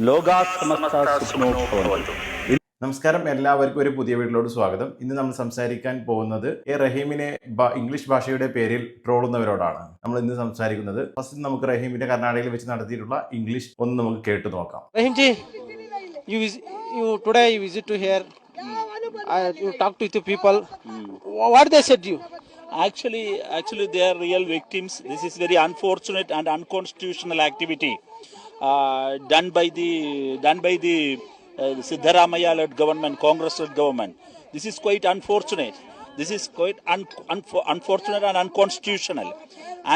ലോകാ സമസ്ത സുഖിനോ ഭവന്തു. നമസ്കാരം, എല്ലാവർക്കും ഒരു പുതിയ വീഡിയോയിലോട് സ്വാഗതം. ഇന്ന് നമ്മൾ സംസാരിക്കാൻ പോകുന്നത് റഹീമിനെ ഇംഗ്ലീഷ് ഭാഷയുടെ പേരിൽ ട്രോളുന്നവരോടാണ് നമ്മൾ ഇന്ന് സംസാരിക്കുന്നത്. ഫസ്റ്റ് നമുക്ക് റഹീമിന്റെ കർണാടകയിൽ വെച്ച് നടത്തിയിട്ടുള്ള ഇംഗ്ലീഷ് ഒന്ന് നമുക്ക് കേട്ടു നോക്കാം. Rahimji, you today you visit to here. You talk to the people. What they said to you? Actually, they are real victims. This is very unfortunate and unconstitutional activity done by the Siddharamaya-led government, Congress-led government. This is quite unfortunate. This is quite unfortunate and unconstitutional.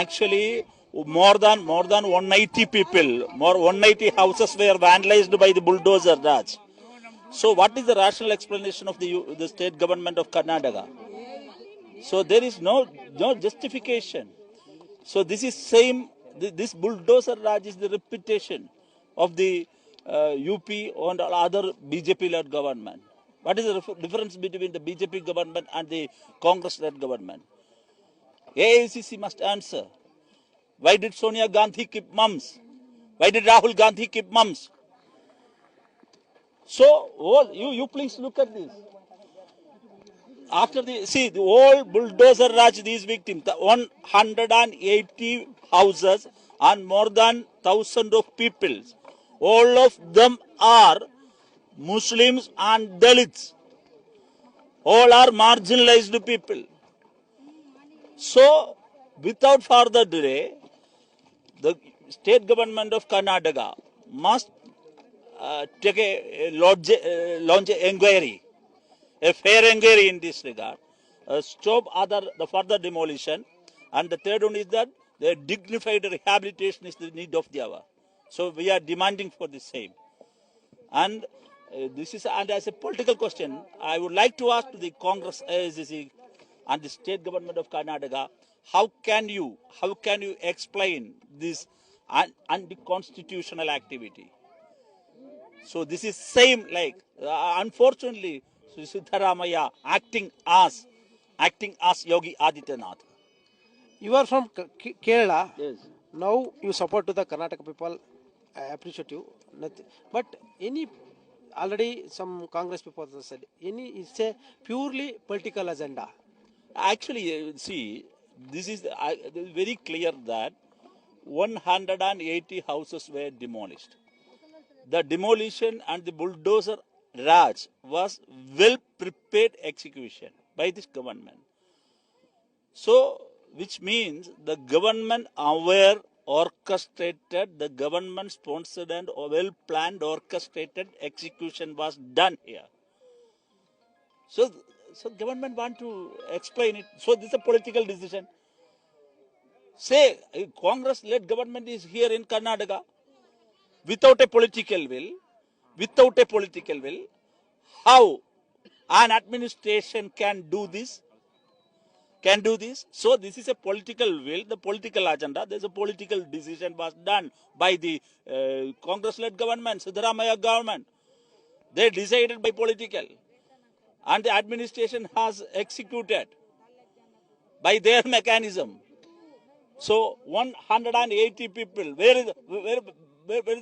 Actually, more than 180 people, 180 houses were vandalized by the bulldozer Raj. So, what is the rational explanation of the state government of Karnataka? So there is no justification. So this is same. This bulldozer Raj is the reputation of the UP and other BJP-led government. What is the difference between the BJP government and the Congress-led government? AICC must answer. Why did Sonia Gandhi keep mums? Why did Rahul Gandhi keep mums? So you please look at this. After the whole bulldozer Raj, these victims, the 180 houses and more than 1,000 of people, all of them are Muslims and Dalits. All are marginalized people. So, without further delay, the state government of Karnataka must take launch an inquiry. A fair inquiry in this regard, stop the further demolition, and the third one is that the dignified rehabilitation is the need of the hour. So we are demanding for the same, and this is and as a political question, I would like to ask to the Congress, AICC, and the state government of Karnataka, how can you explain this anti-constitutional activity? So this is same like unfortunately. Siddharamaya acting as Yogi Adityanath. You are from Kerala. Yes. Now you support to the Karnataka people. I appreciate you. Nothing. But already some Congress people have said it's a purely political agenda. Actually, see, this is very clear that 180 houses were demolished. The demolition and the bulldozer Raj was well prepared execution by this government. So, which means the government aware, orchestrated, the government sponsored and well planned orchestrated execution was done here. So government want to explain it. So this is a political decision. Say Congress-led government is here in Karnataka without a political will. How an administration can do this? So this is a political will, the political agenda. There's a political decision was done by the Congress-led government, Siddharamaya government. They decided by political, and the administration has executed by their mechanism. So 180 people. Where is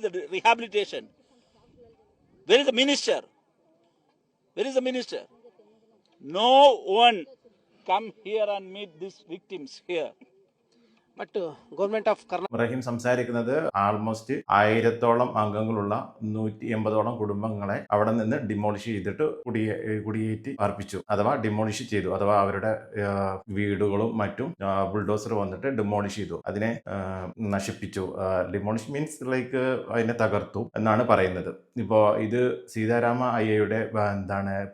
the rehabilitation? Where is the minister? No one come here and meet these victims here. But government of Karnataka. റഹീം സംസാരിക്കുന്നത് almost 1000-ഓളം അംഗങ്ങളുള്ള 180-ഓളം കുടുംബങ്ങളെ അവിടെ നിന്ന് demolish ചെയ്തിട്ട് കുടിയേറ്റി പാർപ്പിച്ചു, അഥവാ demolish ചെയ്തു, അഥവാ അവരുടെ വീടുകളും മറ്റും ബുൾഡോസർ വന്നിട്ട് ഡിമോളിഷ് ചെയ്തു, അതിനെ നശിപ്പിച്ചു. ഡിമോളിഷ് മീൻസ് ലൈക്ക് അതിനെ തകർത്തു എന്നാണ് പറയുന്നത്. ഇപ്പോൾ ഇത് സീതാരാമ അയ്യയുടെ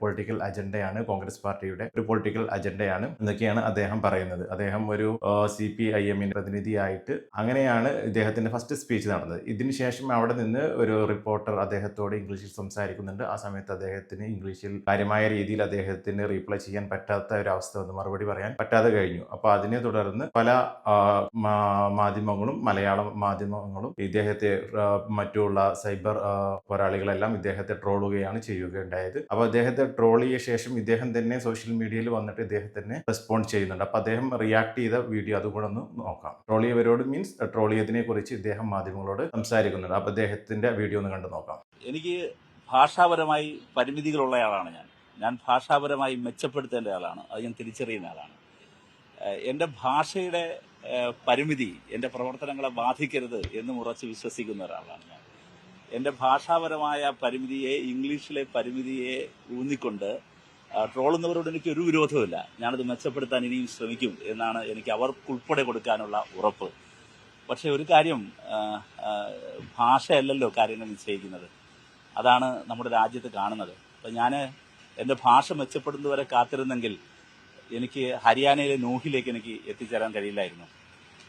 പൊളിറ്റിക്കൽ അജണ്ടയാണ്, കോൺഗ്രസ് പാർട്ടിയുടെ ഒരു പൊളിറ്റിക്കൽ അജണ്ടയാണ് എന്നൊക്കെയാണ് അദ്ദേഹം പറയുന്നത്. അദ്ദേഹം ഒരു CPIM പ്രതിനിധിയായിട്ട് അങ്ങനെയാണ് ഇദ്ദേഹത്തിന്റെ ഫസ്റ്റ് സ്പീച്ച് നടന്നത്. ഇതിനുശേഷം അവിടെ നിന്ന് ഒരു റിപ്പോർട്ടർ അദ്ദേഹത്തോട് ഇംഗ്ലീഷിൽ സംസാരിക്കുന്നുണ്ട്. ആ സമയത്ത് അദ്ദേഹത്തിന് ഇംഗ്ലീഷിൽ കാര്യമായ രീതിയിൽ അദ്ദേഹത്തിന് റീപ്ലൈ ചെയ്യാൻ പറ്റാത്ത ഒരു അവസ്ഥ വന്നു, മറുപടി പറയാൻ പറ്റാതെ കഴിഞ്ഞു. അപ്പോൾ അതിനെ തുടർന്ന് പല മാധ്യമങ്ങളും, മലയാള മാധ്യമങ്ങളും ഇദ്ദേഹത്തെ മറ്റുള്ള സൈബർ പോരാളികളെല്ലാം ഇദ്ദേഹത്തെ ട്രോളുകയാണ് ചെയ്യുകയുണ്ടായത്. അപ്പോൾ അദ്ദേഹത്തെ ട്രോൾ ചെയ്യ ശേഷം ഇദ്ദേഹം തന്നെ സോഷ്യൽ മീഡിയയിൽ വന്നിട്ട് ഇദ്ദേഹം തന്നെ റെസ്പോണ്ട് ചെയ്യുന്നുണ്ട്. അപ്പോൾ അദ്ദേഹം റിയാക്ട് ചെയ്ത വീഡിയോ അതുകൂടെ ഒന്ന് നോക്കാം. നോക്കാം. ട്രോളിയവരോട് മീൻസ് ട്രോളിയതിനെ കുറിച്ച് ഇദ്ദേഹം മാധ്യമങ്ങളോട് സംസാരിക്കുന്നുണ്ട്. അപ്പോൾ അദ്ദേഹത്തിന്റെ വീഡിയോ ഒന്ന് കണ്ടു നോക്കാം. എനിക്ക് ഭാഷാപരമായി പരിമിതികളുള്ള ആളാണ് ഞാൻ ഭാഷാപരമായി മെച്ചപ്പെടുത്തേണ്ട ആളാണ്, അത് ഞാൻ തിരിച്ചറിയുന്ന ആളാണ്. എൻ്റെ ഭാഷയുടെ പരിമിതി എൻ്റെ പ്രവർത്തനങ്ങളെ ബാധിക്കരുത് എന്ന് ഉറച്ച് വിശ്വസിക്കുന്ന ഒരാളാണ് ഞാൻ. എൻ്റെ ഭാഷാപരമായ പരിമിതിയെ, ഇംഗ്ലീഷിലെ പരിമിതിയെ ഊന്നിക്കൊണ്ട് ട്രോളുന്നവരോട് എനിക്ക് ഒരു വിരോധമില്ല. ഞാനത് മെച്ചപ്പെടുത്താൻ ഇനിയും ശ്രമിക്കും എന്നാണ് എനിക്ക് അവർക്കുൾപ്പെടെ കൊടുക്കാനുള്ള ഉറപ്പ്. പക്ഷേ ഒരു കാര്യം, ഭാഷയല്ലല്ലോ കാര്യങ്ങൾ നിശ്ചയിക്കുന്നത്. അതാണ് നമ്മുടെ രാജ്യത്ത് കാണുന്നത്. അപ്പം ഞാൻ എൻ്റെ ഭാഷ മെച്ചപ്പെടുന്നതുവരെ കാത്തിരുന്നെങ്കിൽ എനിക്ക് ഹരിയാനയിലെ നൂഹിലേക്ക് എനിക്ക് എത്തിച്ചേരാൻ കഴിയില്ലായിരുന്നു.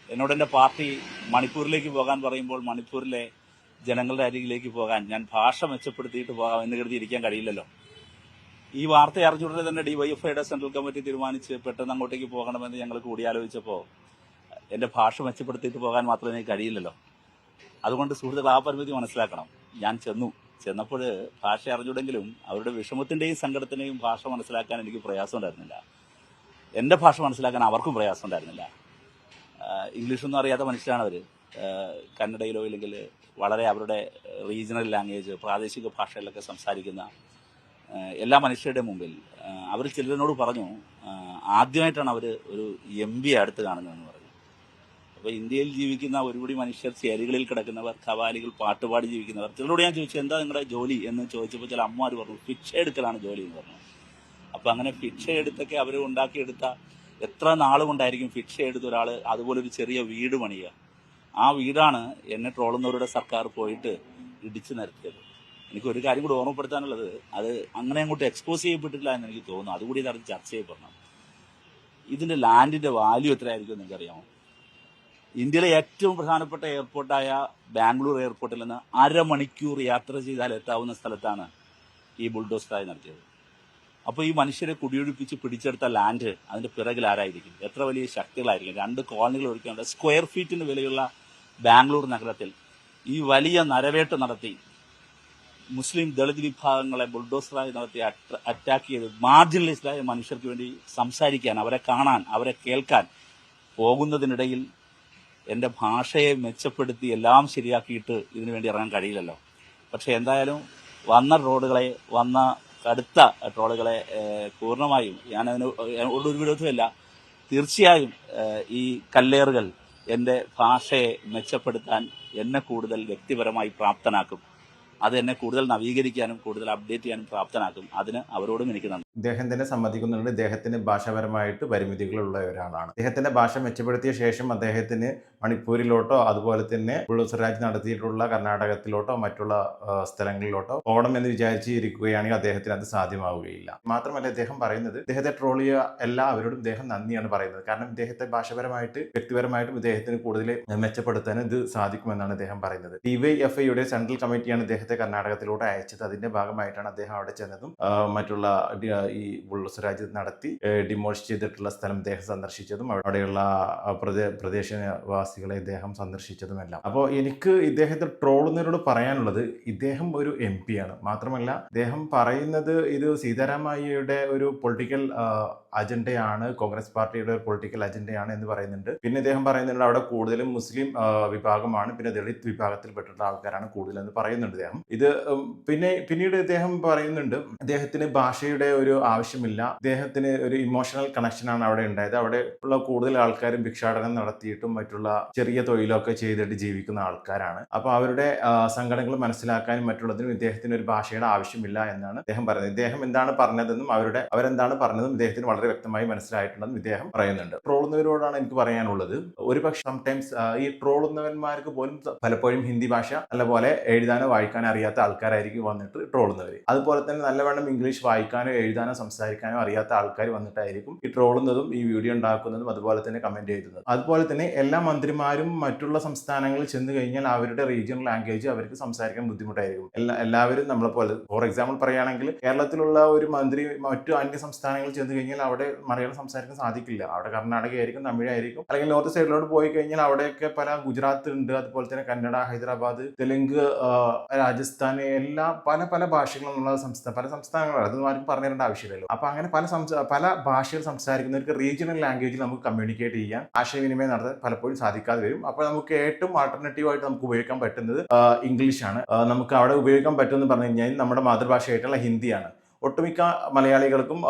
എന്നോട് എൻ്റെ പാർട്ടി മണിപ്പൂരിലേക്ക് പോകാൻ പറയുമ്പോൾ മണിപ്പൂരിലെ ജനങ്ങളുടെ അരികിലേക്ക് പോകാൻ ഞാൻ ഭാഷ മെച്ചപ്പെടുത്തിയിട്ട് പോകാം എന്ന് കരുതി ഇരിക്കാൻ കഴിയില്ലല്ലോ. ഈ വാർത്ത അറിഞ്ഞുടനെ തന്നെ ഡിവൈഎഫ്ഐയുടെ സെൻട്രൽ കമ്മിറ്റി തീരുമാനിച്ച് പെട്ടെന്ന് അങ്ങോട്ടേക്ക് പോകണമെന്ന് ഞങ്ങൾ കൂടിയാലോചിച്ചപ്പോൾ എൻ്റെ ഭാഷ മെച്ചപ്പെടുത്തിയിട്ട് പോകാൻ മാത്രമേ എനിക്ക് കഴിയില്ലല്ലോ. അതുകൊണ്ട് സുഹൃത്തുക്കൾ, ആ പരിമിതി മനസ്സിലാക്കണം. ഞാൻ ചെന്നപ്പോൾ ഭാഷ അറിഞ്ഞുടെങ്കിലും അവരുടെ വിഷമത്തിൻ്റെയും സങ്കടത്തിൻ്റെയും ഭാഷ മനസ്സിലാക്കാൻ എനിക്ക് പ്രയാസം ഉണ്ടായിരുന്നില്ല. എൻ്റെ ഭാഷ മനസ്സിലാക്കാൻ അവർക്കും പ്രയാസം ഉണ്ടായിരുന്നില്ല. ഇംഗ്ലീഷൊന്നും അറിയാത്ത മനുഷ്യരാണ് അവർ. കന്നഡയിലോ ഇല്ലെങ്കിൽ വളരെ അവരുടെ റീജിയണൽ ലാംഗ്വേജ്, പ്രാദേശിക ഭാഷകളിലൊക്കെ സംസാരിക്കുന്ന എല്ലാ മനുഷ്യരുടെ മുമ്പിൽ അവർ ചിലരോട് പറഞ്ഞു, ആദ്യമായിട്ടാണ് അവർ ഒരു MP അടുത്ത് കാണുന്നതെന്ന് പറഞ്ഞു. അപ്പോൾ ഇന്ത്യയിൽ ജീവിക്കുന്ന ഒരുപടി മനുഷ്യർ, ചേരികളിൽ കിടക്കുന്നവർ, ഖവാലികൾ, പാട്ടുപാടി ജീവിക്കുന്നവർ, ചിലരോട് ഞാൻ ചോദിച്ചു എന്താ നിങ്ങളുടെ ജോലി എന്ന് ചോദിച്ചപ്പോൾ ചില അമ്മമാർ പറഞ്ഞു ഭിക്ഷ എടുക്കലാണ് ജോലി എന്ന് പറഞ്ഞു. അപ്പോൾ അങ്ങനെ ഭിക്ഷ എടുത്തൊക്കെ അവർ ഉണ്ടാക്കിയെടുത്ത, എത്ര നാളുകൊണ്ടായിരിക്കും ഭിക്ഷ എടുത്ത ഒരാൾ അതുപോലൊരു ചെറിയ വീട് പണിയുക. ആ വീടാണ് എന്നെ ട്രോളുന്നവരുടെ സർക്കാർ പോയിട്ട് ഇടിച്ചു നിരത്തിയത്. എനിക്കൊരു കാര്യം കൂടി ഓർമ്മപ്പെടുത്താനുള്ളത്, അത് അങ്ങനെ അങ്ങോട്ട് എക്സ്പോസ് ചെയ്യപ്പെട്ടിട്ടില്ല എന്ന് എനിക്ക് തോന്നുന്നു. അതുകൂടി ഇതറിഞ്ഞ് ചർച്ച ചെയ്യപ്പെടണം. ഇതിൻ്റെ ലാൻഡിൻ്റെ വാല്യൂ എത്രയായിരിക്കും എന്ന് എനിക്കറിയാമോ? ഇന്ത്യയിലെ ഏറ്റവും പ്രധാനപ്പെട്ട എയർപോർട്ടായ ബാംഗ്ലൂർ എയർപോർട്ടിൽ നിന്ന് 1/2 മണിക്കൂർ യാത്ര ചെയ്താൽ എത്താവുന്ന സ്ഥലത്താണ് ഈ ബുൾഡോസറായി നടത്തിയത്. അപ്പോൾ ഈ മനുഷ്യരെ കുടിയൊഴിപ്പിച്ച് പിടിച്ചെടുത്ത ലാൻഡ് അതിൻ്റെ പിറകിൽ ആരായിരിക്കും? എത്ര വലിയ ശക്തികളായിരിക്കും? 2 കോളനികൾ ഒരുക്കേണ്ട സ്ക്വയർ ഫീറ്റിന് വിലയുള്ള ബാംഗ്ലൂർ നഗരത്തിൽ ഈ വലിയ നരവേട്ട് നടത്തി മുസ്ലിം ദളിത് വിഭാഗങ്ങളെ ബുൾഡോസറായി നടത്തി അറ്റാക്ക് ചെയ്ത് മാർജിനലൈസ്ഡായ മനുഷ്യർക്ക് വേണ്ടി സംസാരിക്കാൻ, അവരെ കാണാൻ, അവരെ കേൾക്കാൻ പോകുന്നതിനിടയിൽ എൻ്റെ ഭാഷയെ മെച്ചപ്പെടുത്തി എല്ലാം ശരിയാക്കിയിട്ട് ഇതിനു വേണ്ടി ഇറങ്ങാൻ കഴിയില്ലല്ലോ. പക്ഷെ എന്തായാലും വന്ന കടുത്ത ട്രോളുകളെ പൂർണ്ണമായും ഞാനതിന് ഒരു വിരോധമില്ല. തീർച്ചയായും ഈ കല്ലേറുകൾ എൻ്റെ ഭാഷയെ മെച്ചപ്പെടുത്താൻ എന്നെ കൂടുതൽ വ്യക്തിപരമായി പ്രാപ്തനാക്കും. അത് എന്നെ കൂടുതൽ നവീകരിക്കാനും കൂടുതൽ അപ്ഡേറ്റ് ചെയ്യാനും പ്രാപ്തനാക്കും. അതിന് അവരോടും എനിക്ക് നന്ദി. ഇദ്ദേഹം തന്നെ സമ്മതിക്കുന്നുണ്ട്, ഇദ്ദേഹത്തിന് ഭാഷാപരമായിട്ട് പരിമിതികളുള്ള ഒരാളാണ്. അദ്ദേഹത്തിന്റെ ഭാഷ മെച്ചപ്പെടുത്തിയ ശേഷം അദ്ദേഹത്തിന് മണിപ്പൂരിലോട്ടോ അതുപോലെ തന്നെ ബുൾഡോസർ നടത്തിയിട്ടുള്ള കർണാടകത്തിലോട്ടോ മറ്റുള്ള സ്ഥലങ്ങളിലോട്ടോ പോകണമെന്ന് വിചാരിച്ചിരിക്കുകയാണെങ്കിൽ അദ്ദേഹത്തിന് അത് സാധ്യമാവുകയില്ല. മാത്രമല്ല ഇദ്ദേഹം പറയുന്നത്, ഇദ്ദേഹത്തെ ട്രോളിയ എല്ലാവരോടും ഇദ്ദേഹം നന്ദിയാണ് പറയുന്നത്. കാരണം ഇദ്ദേഹത്തെ ഭാഷപരമായിട്ട് വ്യക്തിപരമായിട്ടും ഇദ്ദേഹത്തിന് കൂടുതൽ മെച്ചപ്പെടുത്താൻ ഇത് സാധിക്കുമെന്നാണ് ഇദ്ദേഹം പറയുന്നത്. DYFIയുടെ സെൻട്രൽ കമ്മിറ്റിയാണ് ഇദ്ദേഹത്തെ കർണാടകത്തിലൂടെ അയച്ചത്. അതിന്റെ ഭാഗമായിട്ടാണ് അദ്ദേഹം അവിടെ ചെന്നതും മറ്റുള്ള ഈ ബുൾഡോസർ നടത്തി ഡിമോളിഷ് ചെയ്തിട്ടുള്ള സ്ഥലം ഇദ്ദേഹം സന്ദർശിച്ചതും അവിടെയുള്ള പ്രദേശവാസികളെ ഇദ്ദേഹം സന്ദർശിച്ചതുമെല്ലാം. അപ്പോൾ എനിക്ക് ഇദ്ദേഹത്തെ ട്രോളുന്നവരോട് പറയാനുള്ളത്, ഇദ്ദേഹം ഒരു MP ആണ്. മാത്രമല്ല ഇദ്ദേഹം പറയുന്നത് ഇത് സീതാരാമയ്യയുടെ ഒരു പൊളിറ്റിക്കൽ അജണ്ടയാണ്, കോൺഗ്രസ് പാർട്ടിയുടെ ഒരു പൊളിറ്റിക്കൽ അജണ്ടയാണ് എന്ന് പറയുന്നുണ്ട്. പിന്നെ ഇദ്ദേഹം പറയുന്നുണ്ട് അവിടെ കൂടുതലും മുസ്ലിം വിഭാഗമാണ്, പിന്നെ ദളിത് വിഭാഗത്തിൽപ്പെട്ടിട്ടുള്ള ആൾക്കാരാണ് കൂടുതലെന്ന് പറയുന്നുണ്ട് ഇദ്ദേഹം. ഇത് പിന്നീട് ഇദ്ദേഹം പറയുന്നുണ്ട് ഇദ്ദേഹത്തിന് ഭാഷയുടെ ഒരു ആവശ്യമില്ല, ഇദ്ദേഹത്തിന് ഒരു ഇമോഷണൽ കണക്ഷനാണ് അവിടെ ഉണ്ടായത്. അവിടെ ഉള്ള കൂടുതൽ ആൾക്കാരും ഭിക്ഷാടനം നടത്തിയിട്ടും മറ്റുള്ള ചെറിയ തൊഴിലൊക്കെ ചെയ്തിട്ട് ജീവിക്കുന്ന ആൾക്കാരാണ്. അപ്പോൾ അവരുടെ സങ്കടങ്ങൾ മനസ്സിലാക്കാനും മറ്റുള്ളതിനും ഇദ്ദേഹത്തിന് ഒരു ഭാഷയുടെ ആവശ്യമില്ല എന്നാണ് ഇദ്ദേഹം പറയുന്നത്. ഇദ്ദേഹം എന്താണ് പറഞ്ഞതെന്നും അവരെന്താണ് പറഞ്ഞതും ഇദ്ദേഹത്തിന് വളരെ വ്യക്തമായി മനസ്സിലായിട്ടുണ്ടെന്നും ഇദ്ദേഹം പറയുന്നുണ്ട്. ട്രോളുന്നവരോടാണ് എനിക്ക് പറയാനുള്ളത്, ഒരുപക്ഷെ സംടൈംസ് ഈ ട്രോളുന്നവന്മാർക്ക് പോലും പലപ്പോഴും ഹിന്ദി ഭാഷ നല്ലപോലെ എഴുതാനോ വായിക്കാനോ അറിയാത്ത ആൾക്കാരായിരിക്കും വന്നിട്ട് ട്രോളുന്നവർ. അതുപോലെ തന്നെ നല്ലവണ്ണം ഇംഗ്ലീഷ് വായിക്കാനോ എഴുതാനോ സംസാരിക്കാനോ അറിയാത്ത ആൾക്കാർ വന്നിട്ടായിരിക്കും ഈ ട്രോളുന്നതും ഈ വീഡിയോ ഉണ്ടാക്കുന്നതും അതുപോലെ തന്നെ കമന്റ് എഴുതുന്നത്. അതുപോലെ തന്നെ എല്ലാ മന്ത്രിമാരും മറ്റുള്ള സംസ്ഥാനങ്ങളിൽ ചെന്ന് കഴിഞ്ഞാൽ അവരുടെ റീജിയണൽ ലാംഗ്വേജ് അവർക്ക് സംസാരിക്കാൻ ബുദ്ധിമുട്ടായിരിക്കും. എല്ലാവരും നമ്മളെ പോലെ, ഫോർ എക്സാമ്പിൾ പറയുകയാണെങ്കിൽ കേരളത്തിലുള്ള ഒരു മന്ത്രി മറ്റു അന്യ സംസ്ഥാനങ്ങളിൽ ചെന്ന് കഴിഞ്ഞാൽ അവിടെ മലയാളം സംസാരിക്കാൻ സാധിക്കില്ല. അവിടെ കർണാടക ആയിരിക്കും, തമിഴായിരിക്കും. അല്ലെങ്കിൽ നോർത്ത് സൈഡിലോട്ട് പോയി കഴിഞ്ഞാൽ അവിടെയൊക്കെ പല ഗുജറാത്ത് ഉണ്ട്, അതുപോലെ തന്നെ കന്നഡ, ഹൈദരാബാദ്, തെലുങ്ക് രാജസ്ഥാൻ എല്ലാ പല പല ഭാഷകളുള്ള പല സംസ്ഥാനങ്ങളാണ്, അതൊന്നും ആർക്കും പറഞ്ഞു തരേണ്ട ആവശ്യമില്ലല്ലോ. അപ്പൊ അങ്ങനെ പല ഭാഷകൾ സംസാരിക്കുന്നവർക്ക് റീജിയണൽ ലാംഗ്വേജിൽ നമുക്ക് കമ്മ്യൂണിക്കേറ്റ് ചെയ്യാൻ, ആശയവിനിമയം നടത്താൻ പലപ്പോഴും സാധിക്കാതെ വരും. അപ്പൊ നമുക്ക് ഏറ്റവും ആൾട്ടർനേറ്റീവ് ആയിട്ട് നമുക്ക് ഉപയോഗിക്കാൻ പറ്റുന്നത് ഇംഗ്ലീഷാണ്. നമുക്ക് അവിടെ ഉപയോഗിക്കാൻ പറ്റുമെന്ന് പറഞ്ഞു കഴിഞ്ഞാൽ നമ്മുടെ മാതൃഭാഷയായിട്ടുള്ള ഹിന്ദിയാണ്. ഒട്ടുമിക്ക മലയാളികൾക്കും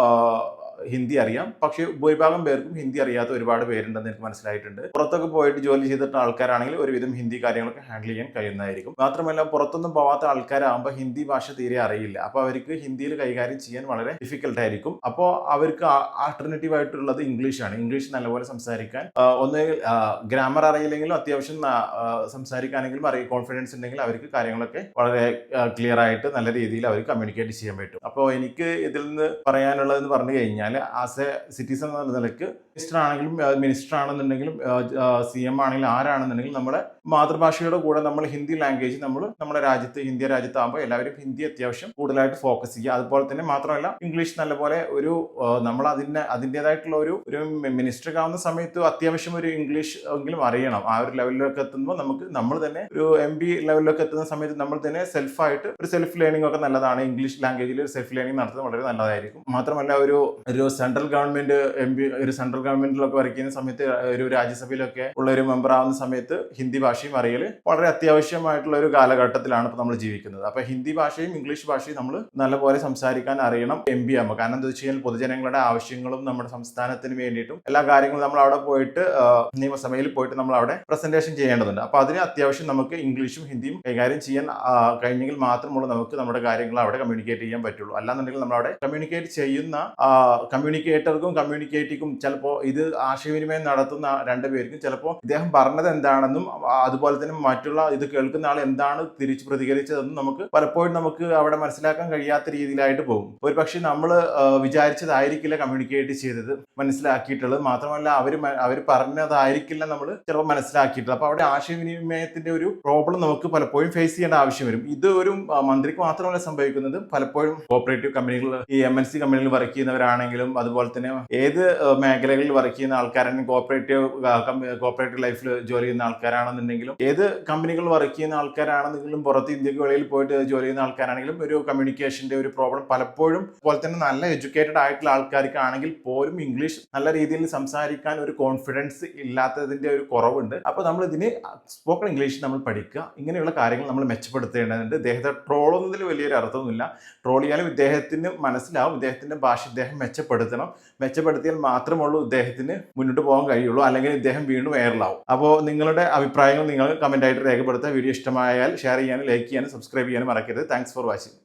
ഹിന്ദി അറിയാം, പക്ഷേ ഭൂരിഭാഗം പേർക്കും ഹിന്ദി അറിയാത്ത ഒരുപാട് പേരുണ്ടെന്ന് എനിക്ക് മനസ്സിലായിട്ടുണ്ട്. പുറത്തൊക്കെ പോയിട്ട് ജോലി ചെയ്തിട്ട് ആൾക്കാരാണെങ്കിൽ ഒരുവിധം ഹിന്ദി കാര്യങ്ങളൊക്കെ ഹാൻഡിൽ ചെയ്യാൻ കഴിയുന്നതായിരിക്കും. മാത്രമല്ല പുറത്തൊന്നും പോവാത്ത ആൾക്കാരാകുമ്പോൾ ഹിന്ദി ഭാഷ തീരെ അറിയില്ല. അപ്പോൾ അവർക്ക് ഹിന്ദിയിൽ കൈകാര്യം ചെയ്യാൻ വളരെ ഡിഫിക്കൽട്ട് ആയിരിക്കും. അപ്പോൾ അവർക്ക് ആൾട്ടർനേറ്റീവ് ആയിട്ടുള്ളത് ഇംഗ്ലീഷാണ്. ഇംഗ്ലീഷ് നല്ലപോലെ സംസാരിക്കാൻ ഒന്നുകിൽ ഗ്രാമർ അറിയില്ലെങ്കിലും അത്യാവശ്യം സംസാരിക്കാനെങ്കിലും കോൺഫിഡൻസ് ഉണ്ടെങ്കിൽ അവർക്ക് കാര്യങ്ങളൊക്കെ വളരെ ക്ലിയർ ആയിട്ട് നല്ല രീതിയിൽ അവർ കമ്മ്യൂണിക്കേറ്റ് ചെയ്യാൻ പറ്റും. അപ്പോൾ എനിക്ക് ഇതിൽ നിന്ന് പറയാനുള്ളതെന്ന് പറഞ്ഞു കഴിഞ്ഞാൽ, ആസ് എ സിറ്റിസൺ എന്ന നിലയ്ക്ക് മിനിസ്റ്റർ ആണെന്നുണ്ടെങ്കിലും CM ആണെങ്കിലും ആരാണെന്നുണ്ടെങ്കിലും നമ്മുടെ മാതൃഭാഷയുടെ കൂടെ നമ്മൾ ഹിന്ദി ലാംഗ്വേജ് നമ്മുടെ ഇന്ത്യ രാജ്യത്താകുമ്പോൾ എല്ലാവരും ഹിന്ദി അത്യാവശ്യം കൂടുതലായിട്ട് ഫോക്കസ് ചെയ്യുക. അതുപോലെ തന്നെ മാത്രമല്ല ഇംഗ്ലീഷ് നല്ലപോലെ നമ്മൾ അതിൻ്റെതായിട്ടുള്ള ഒരു മിനിസ്റ്റർ ആവുന്ന സമയത്ത് അത്യാവശ്യം ഒരു ഇംഗ്ലീഷ് എങ്കിലും അറിയണം. ആ ഒരു ലെവലിലൊക്കെ എത്തുമ്പോൾ നമ്മൾ തന്നെ ഒരു MP ലെവലിലൊക്കെ എത്തുന്ന സമയത്ത് നമ്മൾ തന്നെ സെൽഫ് ലേണിംഗ് ഒക്കെ നല്ലതാണ്. ഇംഗ്ലീഷ് ലാംഗ്വേജിൽ ഒരു സെൽഫ് ലേണിംഗ് നടത്തുന്നത് വളരെ നല്ലതായിരിക്കും. മാത്രമല്ല ഒരു സെൻട്രൽ ഗവൺമെന്റിലൊക്കെ വർക്ക് ചെയ്യുന്ന സമയത്ത്, ഒരു രാജ്യസഭയിലൊക്കെ ഉള്ള ഒരു മെമ്പർ ആവുന്ന സമയത്ത് ഹിന്ദി ഭാഷയും അറിയൽ വളരെ അത്യാവശ്യമായിട്ടുള്ള ഒരു കാലഘട്ടത്തിലാണ് ഇപ്പോൾ നമ്മൾ ജീവിക്കുന്നത്. അപ്പൊ ഹിന്ദി ഭാഷയും ഇംഗ്ലീഷ് ഭാഷയും നമ്മൾ നല്ലപോലെ സംസാരിക്കാൻ അറിയണം MP ആകുമ്പോൾ. കാരണം എന്താ വെച്ച് കഴിഞ്ഞാൽ പൊതുജനങ്ങളുടെ ആവശ്യങ്ങളും നമ്മുടെ സംസ്ഥാനത്തിന് വേണ്ടിയിട്ടും എല്ലാ കാര്യങ്ങളും നമ്മൾ അവിടെ പോയിട്ട് നിയമസഭയിൽ പോയിട്ട് നമ്മൾ അവിടെ പ്രസന്റേഷൻ ചെയ്യേണ്ടതുണ്ട്. അപ്പൊ അതിന് അത്യാവശ്യം നമുക്ക് ഇംഗ്ലീഷും ഹിന്ദിയും കൈകാര്യം ചെയ്യാൻ കഴിഞ്ഞെങ്കിൽ മാത്രമുള്ളൂ നമുക്ക് നമ്മുടെ കാര്യങ്ങൾ അവിടെ കമ്മ്യൂണിക്കേറ്റ് ചെയ്യാൻ പറ്റുള്ളൂ. അല്ലാന്നുണ്ടെങ്കിൽ നമ്മൾ അവിടെ കമ്മ്യൂണിക്കേറ്റ് ചെയ്യുന്ന കമ്മ്യൂണിക്കേറ്റർക്കും കമ്മ്യൂണിക്കേറ്റിക്കും ചിലപ്പോൾ ഇത് ആശയവിനിമയം നടത്തുന്ന രണ്ടുപേർക്കും ചിലപ്പോൾ ഇദ്ദേഹം പറഞ്ഞത് എന്താണെന്നും അതുപോലെ തന്നെ മറ്റുള്ള ഇത് കേൾക്കുന്ന ആൾ എന്താണ് തിരിച്ച് പ്രതികരിച്ചതെന്നും പലപ്പോഴും അവിടെ മനസ്സിലാക്കാൻ കഴിയാത്ത രീതിയിലായിട്ട് പോകും. ഒരു പക്ഷേ നമ്മൾ വിചാരിച്ചതായിരിക്കില്ല കമ്മ്യൂണിക്കേറ്റ് ചെയ്തത് മനസ്സിലാക്കിയിട്ടുള്ളത്. മാത്രമല്ല അവർ പറഞ്ഞതായിരിക്കില്ല നമ്മൾ ചിലപ്പോൾ മനസ്സിലാക്കിയിട്ടുള്ളത്. അപ്പൊ അവിടെ ആശയവിനിമയത്തിന്റെ ഒരു പ്രോബ്ലം നമുക്ക് പലപ്പോഴും ഫേസ് ചെയ്യേണ്ട ആവശ്യം വരും. ഇത് ഒരു മന്ത്രിക്ക് മാത്രമല്ല സംഭവിക്കുന്നത്, പലപ്പോഴും കോപ്പറേറ്റീവ് കമ്പനികൾ, ഈ MNC കമ്പനികളിൽ വർക്ക് ചെയ്യുന്നവരാണെങ്കിലും അതുപോലെ തന്നെ ഏത് മേഖലകളിൽ വർക്ക് ചെയ്യുന്ന ആൾക്കാരാണെങ്കിലും, കോപ്പറേറ്റീവ് ലൈഫിൽ ജോലി ചെയ്യുന്ന ആൾക്കാരാണെന്നുണ്ടെങ്കിലും, ഏത് കമ്പനികളിൽ വർക്ക് ചെയ്യുന്ന ആൾക്കാരാണെന്നെങ്കിലും, പുറത്ത് ഇന്ത്യക്ക് വെളിയിൽ പോയിട്ട് ജോലി ചെയ്യുന്ന ആൾക്കാരാണെങ്കിലും ഒരു കമ്മ്യൂണിക്കേഷന്റെ ഒരു പ്രോബ്ലം പലപ്പോഴും, അതുപോലെ തന്നെ നല്ല എഡ്യൂക്കേറ്റഡ് ആയിട്ടുള്ള ആൾക്കാർക്കാണെങ്കിൽ പോലും ഇംഗ്ലീഷ് നല്ല രീതിയിൽ സംസാരിക്കാൻ ഒരു കോൺഫിഡൻസ് ഇല്ലാത്തതിന്റെ ഒരു കുറവുണ്ട്. അപ്പൊ നമ്മൾ ഇതിന് സ്പോക്കൺ ഇംഗ്ലീഷ് നമ്മൾ പഠിക്കുക. ഇങ്ങനെയുള്ള കാര്യങ്ങൾ നമ്മൾ മെച്ചപ്പെടുത്തേണ്ടതുണ്ട്. ഇദ്ദേഹത്തെ ട്രോളുന്നതിൽ വലിയൊരു അർത്ഥമൊന്നുമില്ല. ട്രോൾ ചെയ്യാനും ഇദ്ദേഹത്തിന് മനസ്സിലാവും, ഇദ്ദേഹത്തിന്റെ ഭാഷ ഇദ്ദേഹം മെച്ചപ്പെടുത്തിയാൽ മാത്രമുള്ളൂ ഇദ്ദേഹത്തിന് മുന്നോട്ട് പോകാൻ കഴിയുള്ളൂ. അല്ലെങ്കിൽ ഇദ്ദേഹം വീണ്ടും വൈറലാവും. അപ്പോൾ നിങ്ങളുടെ അഭിപ്രായങ്ങൾ നിങ്ങൾ കമന്റ് ആയിട്ട് രേഖപ്പെടുത്തുക. വീഡിയോ ഇഷ്ടമായാൽ ഷെയർ ചെയ്യാനും ലൈക്ക് ചെയ്യാനും സബ്സ്ക്രൈബ് ചെയ്യാനും മറക്കരുത്. Thanks for watching.